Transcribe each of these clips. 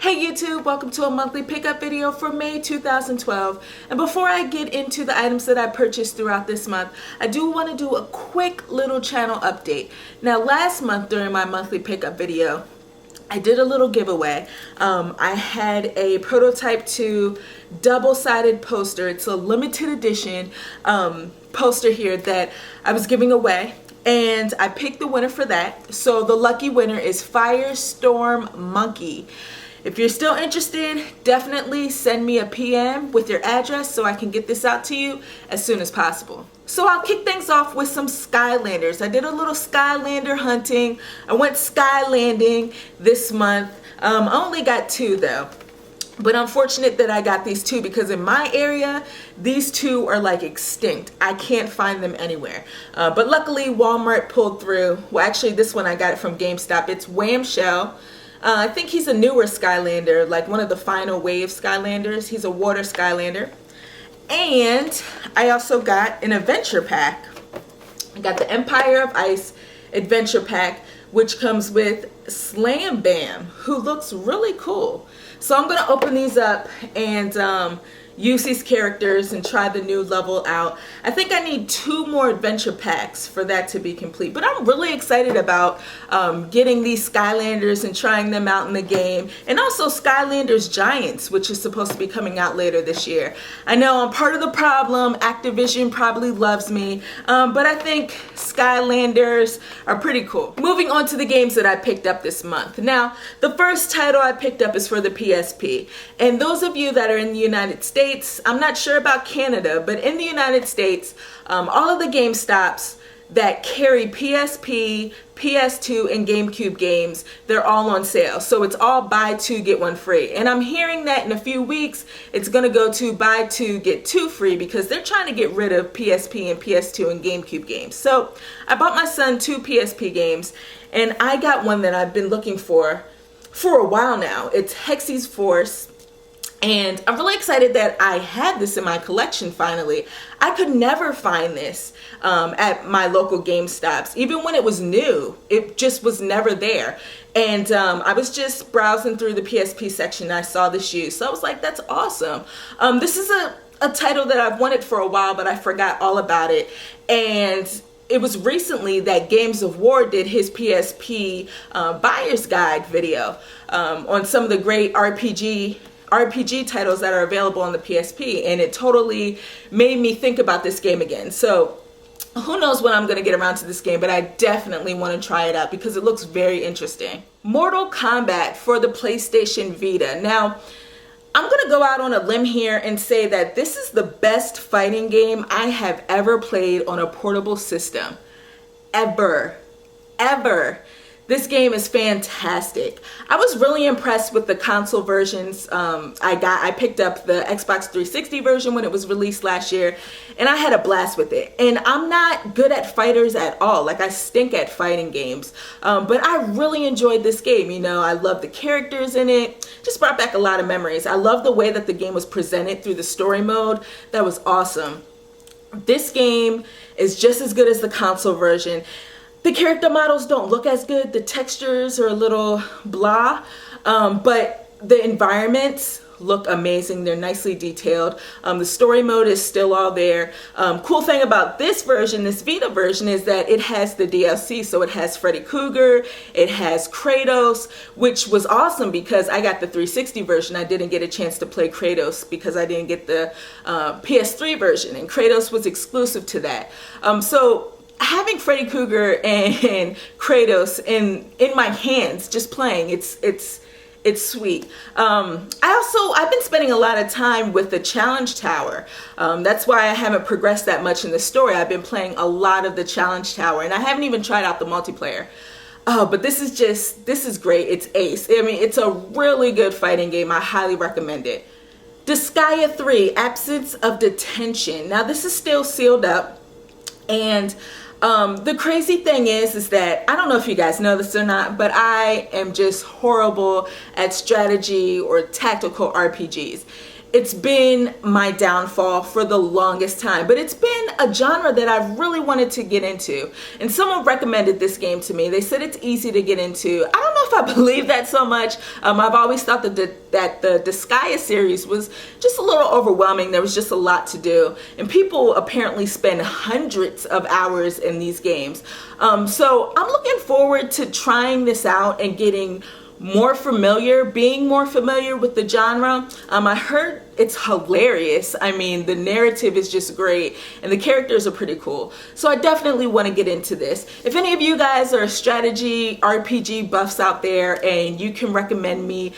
Hey YouTube, welcome to a monthly pickup video for May 2012. And before I get into the items that I purchased throughout this month, I do want to do a quick little channel update. Now last month during my monthly pickup video, I did a little giveaway. I had a Prototype 2 double-sided poster. It's a limited edition poster here that I was giving away. And I picked the winner for that. So the lucky winner is Firestorm Monkey. If you're still interested, definitely send me a PM with your address so I can get this out to you as soon as possible. So I'll kick things off with some Skylanders. I did a little Skylander hunting. I went Skylanding this month. I only got two though. But I'm fortunate that I got these two because in my area, these two are like extinct. I can't find them anywhere. But luckily Walmart pulled through. Well, actually this one I got it from GameStop. It's Whamshell. I think he's a newer Skylander, like one of the final wave Skylanders. He's a water Skylander. And I also got an adventure pack. I got the Empire of Ice adventure pack, which comes with Slam Bam, who looks really cool. So I'm going to open these up and use these characters and try the new level out. I think I need 2 more adventure packs for that to be complete. But I'm really excited about getting these Skylanders and trying them out in the game. And also Skylanders Giants, which is supposed to be coming out later this year. I know I'm part of the problem. Activision probably loves me. But I think Skylanders are pretty cool. Moving on to the games that I picked up this month. Now, the first title I picked up is for the PSP. And those of you that are in the United States, I'm not sure about Canada, but in the United States, all of the GameStops that carry PSP, PS2, and GameCube games, they're all on sale. So it's all buy 2, get 1 free. And I'm hearing that in a few weeks, it's going to go to buy 2, get 2 free because they're trying to get rid of PSP and PS2 and GameCube games. So I bought my son 2 PSP games, and I got one that I've been looking for a while now. It's Hexy's Force. And I'm really excited that I had this in my collection finally. I could never find this at my local GameStops. Even when it was new, it just was never there. And I was just browsing through the PSP section and I saw this used. So I was like, that's awesome. This is a title that I've wanted for a while, but I forgot all about it. And it was recently that Games of War did his PSP buyer's guide video on some of the great RPG titles that are available on the PSP, and it totally made me think about this game again. So who knows when I'm going to get around to this game, but I definitely want to try it out because it looks very interesting. Mortal Kombat for the PlayStation Vita. Now, I'm going to go out on a limb here and say that this is the best fighting game I have ever played on a portable system. Ever. This game is fantastic. I was really impressed with the console versions. I picked up the Xbox 360 version when it was released last year, and I had a blast with it. And I'm not good at fighters at all. Like, I stink at fighting games. But I really enjoyed this game. You know, I love the characters in it. Just brought back a lot of memories. I love the way that the game was presented through the story mode. That was awesome. This game is just as good as the console version. The character models don't look as good. The textures are a little blah, but the environments look amazing. They're nicely detailed. The story mode is still all there. Cool thing about this version, this Vita version, is that it has the DLC. So it has Freddy Krueger, it has Kratos, which was awesome because I got the 360 version. I didn't get a chance to play Kratos because I didn't get the PS3 version, and Kratos was exclusive to that. So having Freddy Krueger and Kratos in my hands, just playing, it's sweet. I've been spending a lot of time with the Challenge Tower. That's why I haven't progressed that much in the story. I've been playing a lot of the Challenge Tower, and I haven't even tried out the multiplayer. But this is great. It's ace. I mean, it's a really good fighting game. I highly recommend it. Disgaea 3, Absence of Detention. Now, this is still sealed up, and the crazy thing is that, I don't know if you guys know this or not, but I am just horrible at strategy or tactical RPGs. it's been my downfall for the longest time, but it's been a genre that I've really wanted to get into. And someone recommended this game to me. They said it's easy to get into. I don't know if I believe that so much. I've always thought that the Disgaea series was just a little overwhelming. There was just a lot to do. And people apparently spend hundreds of hours in these games. So I'm looking forward to trying this out and getting being more familiar with the genre. I heard it's hilarious. I mean, the narrative is just great and the characters are pretty cool. So I definitely want to get into this. If any of you guys are strategy RPG buffs out there and you can recommend me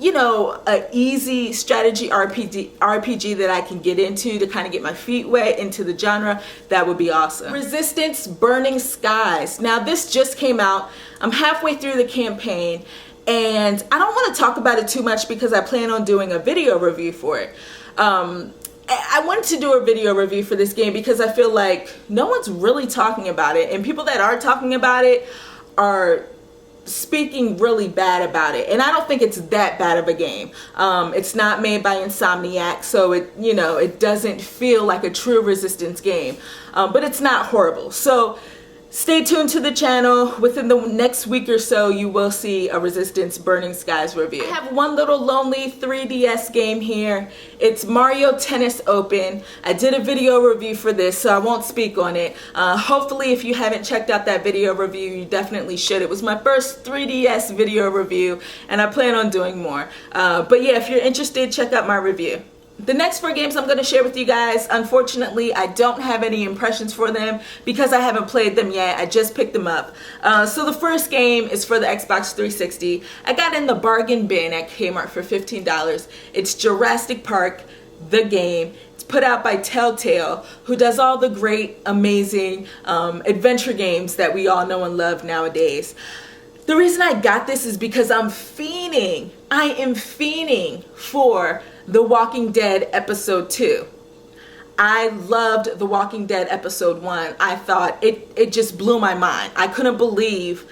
you know, an easy strategy RPG that I can get into to kind of get my feet wet into the genre, that would be awesome. Resistance Burning Skies. Now this just came out. I'm halfway through the campaign and I don't want to talk about it too much because I plan on doing a video review for it. I wanted to do a video review for this game because I feel like no one's really talking about it, and people that are talking about it are speaking really bad about it, and I don't think it's that bad of a game. It's not made by Insomniac, so it doesn't feel like a true Resistance game, but it's not horrible. So stay tuned to the channel. Within the next week or so, you will see a Resistance Burning Skies review. I have one little lonely 3DS game here. It's Mario Tennis Open. I did a video review for this, so I won't speak on it. Hopefully, if you haven't checked out that video review, you definitely should. It was my first 3DS video review, and I plan on doing more. But yeah, if you're interested, check out my review. The next 4 games I'm going to share with you guys, unfortunately, I don't have any impressions for them because I haven't played them yet. I just picked them up. So the first game is for the Xbox 360. I got in the bargain bin at Kmart for $15. It's Jurassic Park, the game. It's put out by Telltale, who does all the great, amazing adventure games that we all know and love nowadays. The reason I got this is because I am fiending for The Walking Dead Episode 2. I loved The Walking Dead Episode 1. I thought it just blew my mind. I couldn't believe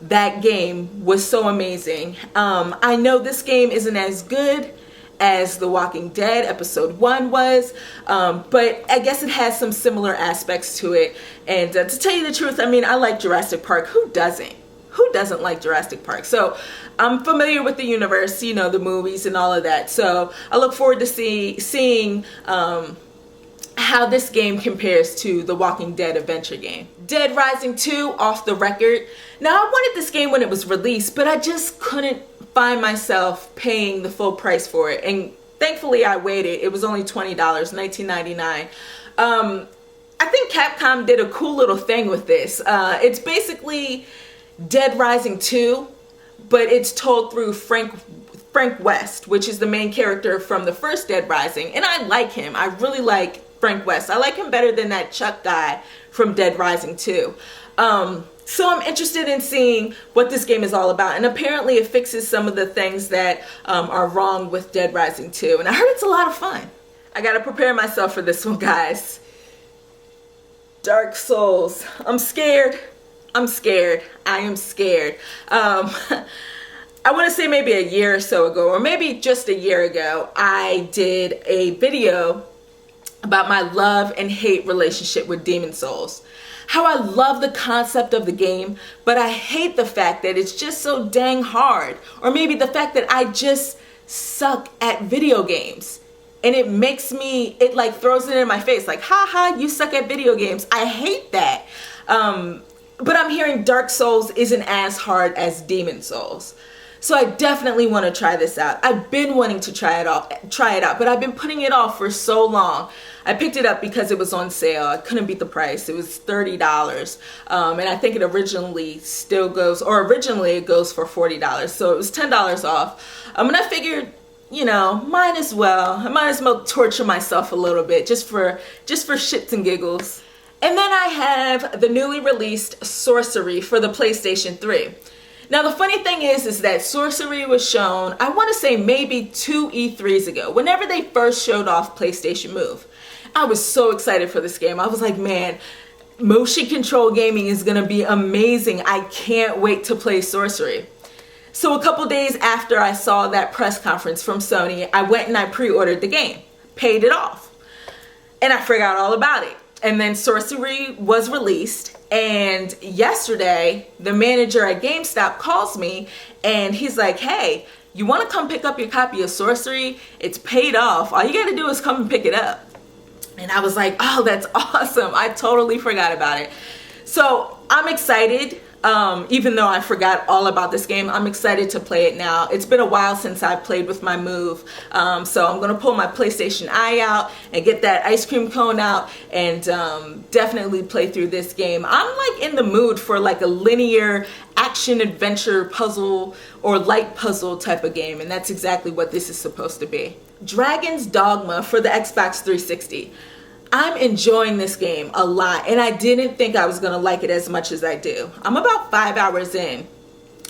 that game was so amazing. I know this game isn't as good as The Walking Dead Episode 1 was, but I guess it has some similar aspects to it. And to tell you the truth, I mean, I like Jurassic Park. Who doesn't? Who doesn't like Jurassic Park? So I'm familiar with the universe, you know, the movies and all of that. So I look forward to seeing how this game compares to the Walking Dead adventure game. Dead Rising 2, Off the Record. Now I wanted this game when it was released, but I just couldn't find myself paying the full price for it. And thankfully I waited. It was only $20, $19.99. I think Capcom did a cool little thing with this. It's basically Dead Rising 2, but it's told through Frank West, which is the main character from the first Dead Rising, and I like him. I really like Frank West. I like him better than that Chuck guy from Dead Rising 2. So I'm interested in seeing what this game is all about, and apparently it fixes some of the things that are wrong with Dead Rising 2, and I heard it's a lot of fun. I gotta prepare myself for this one, guys. Dark Souls. I'm scared. I'm scared. I am scared. I want to say maybe a year or so ago, or maybe just a year ago, I did a video about my love and hate relationship with Demon Souls. How I love the concept of the game, but I hate the fact that it's just so dang hard. Or maybe the fact that I just suck at video games. And it makes me, it like throws it in my face, like, haha, you suck at video games. I hate that. But I'm hearing Dark Souls isn't as hard as Demon Souls. So I definitely want to try this out. I've been wanting to try it out, but I've been putting it off for so long. I picked it up because it was on sale. I couldn't beat the price. It was $30. And I think it originally it goes for $40. So it was $10 off. And I figured, you know, I might as well torture myself a little bit just for shits and giggles. And then I have the newly released Sorcery for the PlayStation 3. Now the funny thing is that Sorcery was shown, I want to say maybe 2 E3s ago, whenever they first showed off PlayStation Move. I was so excited for this game. I was like, man, motion control gaming is going to be amazing. I can't wait to play Sorcery. So a couple days after I saw that press conference from Sony, I went and I pre-ordered the game, paid it off, and I forgot all about it. And then Sorcery was released, and yesterday the manager at GameStop calls me and he's like, hey, you want to come pick up your copy of Sorcery? It's paid off. All you got to do is come and pick it up. And I was like, oh, that's awesome. I totally forgot about it. So I'm excited. Even though I forgot all about this game, I'm excited to play it now. It's been a while since I've played with my Move, so I'm gonna pull my PlayStation Eye out and get that ice cream cone out and definitely play through this game. I'm like in the mood for like a linear action adventure puzzle or light puzzle type of game, and that's exactly what this is supposed to be. Dragon's Dogma for the Xbox 360. I'm enjoying this game a lot, and I didn't think I was gonna like it as much as I do. I'm about 5 hours in,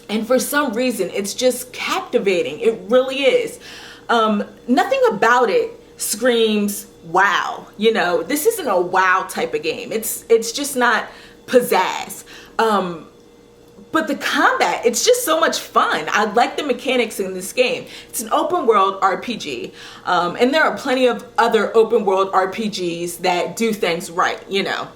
and for some reason it's just captivating. It really is. Nothing about it screams wow. You know, this isn't a wow type of game. It's just not pizzazz. But the combat, it's just so much fun. I like the mechanics in this game. It's an open world RPG. And there are plenty of other open world RPGs that do things right, you know.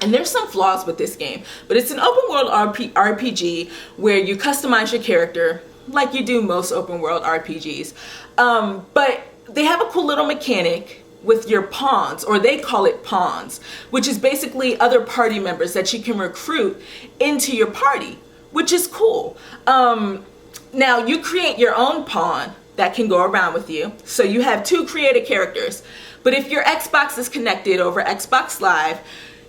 And there's some flaws with this game. But it's an open world RPG where you customize your character like you do most open world RPGs. But they have a cool little mechanic with your pawns, or they call it pawns, which is basically other party members that you can recruit into your party, which is cool. Now you create your own pawn that can go around with you. So you have 2 created characters, but if your Xbox is connected over Xbox Live,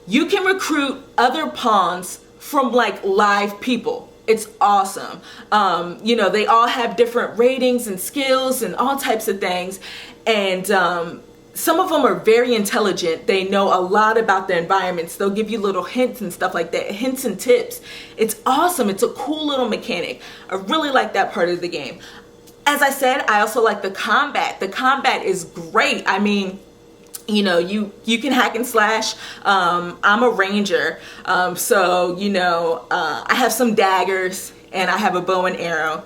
you can recruit other pawns from like live people. It's awesome. You know, they all have different ratings and skills and all types of things. And some of them are very intelligent. They know a lot about the environments. They'll give you little hints and stuff like that, hints and tips. It's awesome. It's a cool little mechanic. I really like that part of the game. As I said, I also like the combat. The combat is great. I mean, you know, you can hack and slash. I'm a ranger, so you know, I have some daggers and I have a bow and arrow.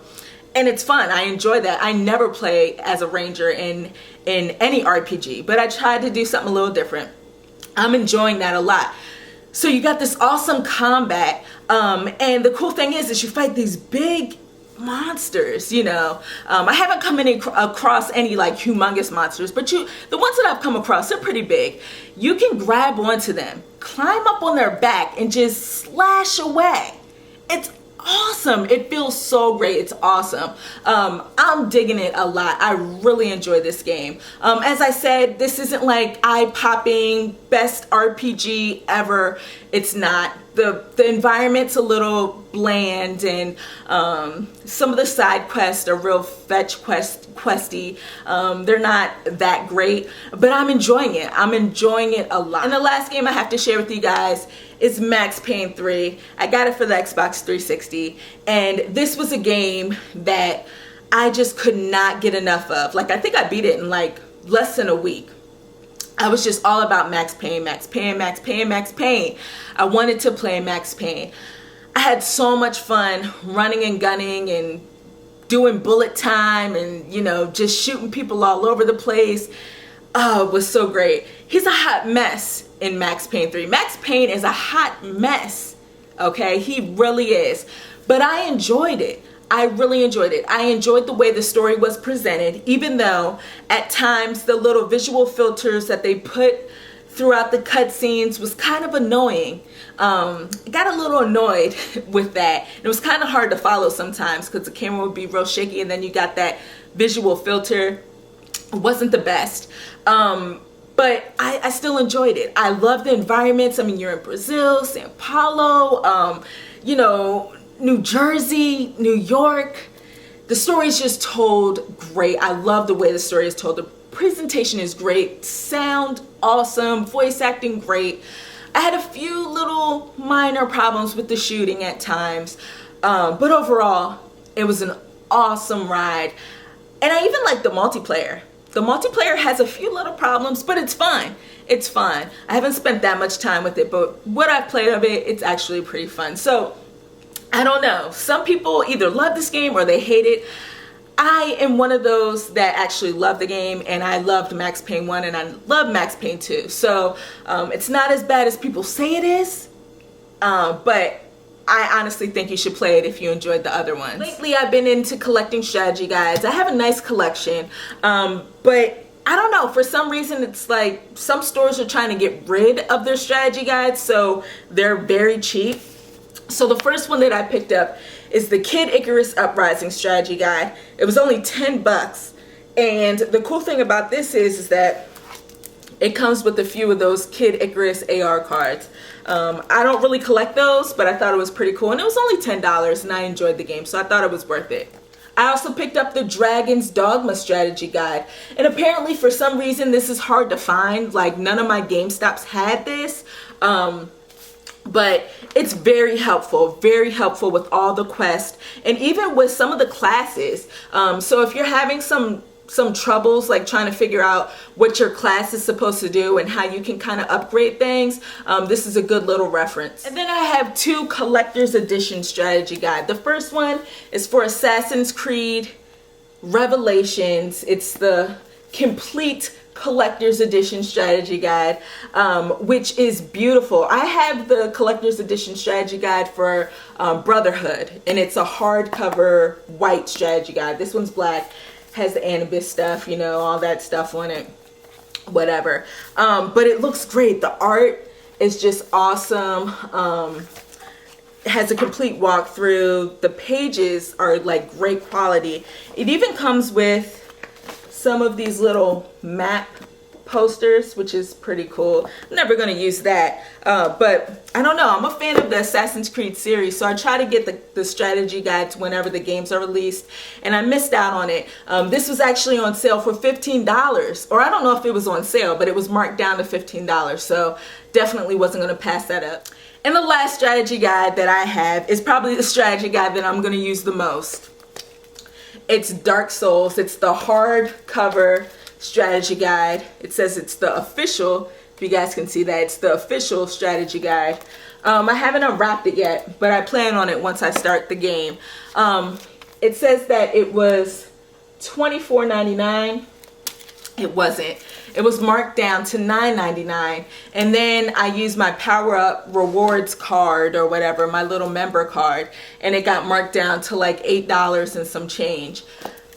And it's fun. I enjoy that. I never play as a ranger in any RPG, but I tried to do something a little different. I'm enjoying that a lot. So you got this awesome combat, and the cool thing is you fight these big monsters, you know. I haven't come across any like humongous monsters, but the ones that I've come across, they're pretty big. You can grab onto them, climb up on their back, and just slash away. It's awesome. It feels so great. It's awesome. I'm digging it a lot. I really enjoy this game. As I said, this isn't like eye-popping best RPG ever. It's not. The environment's a little bland, and some of the side quests are real questy. They're not that great, but I'm enjoying it. I'm enjoying it a lot. And the last game I have to share with you guys is Max Payne 3. I got it for the Xbox 360, and this was a game that I just could not get enough of. Like, I think I beat it in like less than a week. I was just all about Max Payne, Max Payne, Max Payne, Max Payne. I wanted to play Max Payne. I had so much fun running and gunning and doing bullet time and, you know, just shooting people all over the place. Oh, it was so great. He's a hot mess in Max Payne 3. Max Payne is a hot mess, okay? He really is. But I enjoyed it. I really enjoyed it. I enjoyed the way the story was presented, even though at times the little visual filters that they put throughout the cutscenes was kind of annoying. I got a little annoyed with that. It was kind of hard to follow sometimes because the camera would be real shaky, and then you got that visual filter. It wasn't the best. But I still enjoyed it. I love the environments. I mean, you're in Brazil, Sao Paulo, you know, New Jersey, New York. The story is just told great. I love the way the story is told. The presentation is great. Sound awesome. Voice acting great. I had a few little minor problems with the shooting at times. But overall, it was an awesome ride. And I even like the multiplayer. The multiplayer has a few little problems, but it's fun. It's fun. I haven't spent that much time with it, but what I've played of it, it's actually pretty fun. So I don't know. Some people either love this game or they hate it. I am one of those that actually love the game, and I loved Max Payne 1 and I love Max Payne 2. So it's not as bad as people say it is, but I honestly think you should play it if you enjoyed the other ones. Lately I've been into collecting strategy guides. I have a nice collection, but I don't know, for some reason it's like some stores are trying to get rid of their strategy guides, so they're very cheap. So the first one that I picked up is the Kid Icarus Uprising strategy guide. It was only 10 bucks. And the cool thing about this is that it comes with a few of those Kid Icarus AR cards. I don't really collect those, but I thought it was pretty cool. And it was only $10 and I enjoyed the game, so I thought it was worth it. I also picked up the Dragon's Dogma strategy guide. And apparently for some reason this is hard to find. Like none of my GameStops had this. But it's very helpful with all the quests and even with some of the classes. So if you're having some troubles like trying to figure out what your class is supposed to do and how you can kind of upgrade things, this is a good little reference. And then I have two collector's edition strategy guide. The first one is for Assassin's Creed Revelations. It's the complete collector's edition strategy guide, which is beautiful. I have the collector's edition strategy guide for Brotherhood, and it's a hardcover white strategy guide. This one's black, has the Anubis stuff, you know, all that stuff on it, whatever. But it looks great. The art is just awesome. It has a complete walkthrough. The pages are like great quality. It even comes with some of these little map posters, which is pretty cool. I'm never going to use that, but I don't know. I'm a fan of the Assassin's Creed series, so I try to get the strategy guides whenever the games are released, and I missed out on it. This was actually on sale for $15, or I don't know if it was on sale, but it was marked down to $15, so definitely wasn't going to pass that up. And the last strategy guide that I have is probably the strategy guide that I'm going to use the most. It's Dark Souls. It's the hardcover strategy guide. It says it's the official, if you guys can see that, it's the official strategy guide. I haven't unwrapped it yet, but I plan on it once I start the game. It says that it was $24.99. It wasn't. It was marked down to $9.99, and then I used my Power Up Rewards card or whatever, my little member card, and it got marked down to like $8 and some change,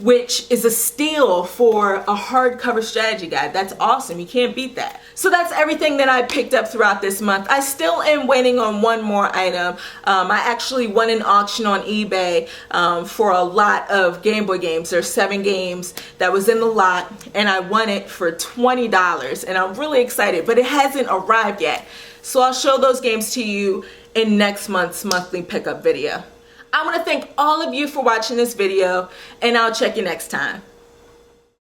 which is a steal for a hardcover strategy guide. That's awesome. You can't beat that. So that's everything that I picked up throughout this month. I still am waiting on one more item. I actually won an auction on eBay for a lot of Game Boy games. There's 7 games that was in the lot, and I won it for $20, and I'm really excited, but it hasn't arrived yet. So I'll show those games to you in next month's monthly pickup video. I want to thank all of you for watching this video, and I'll check you next time.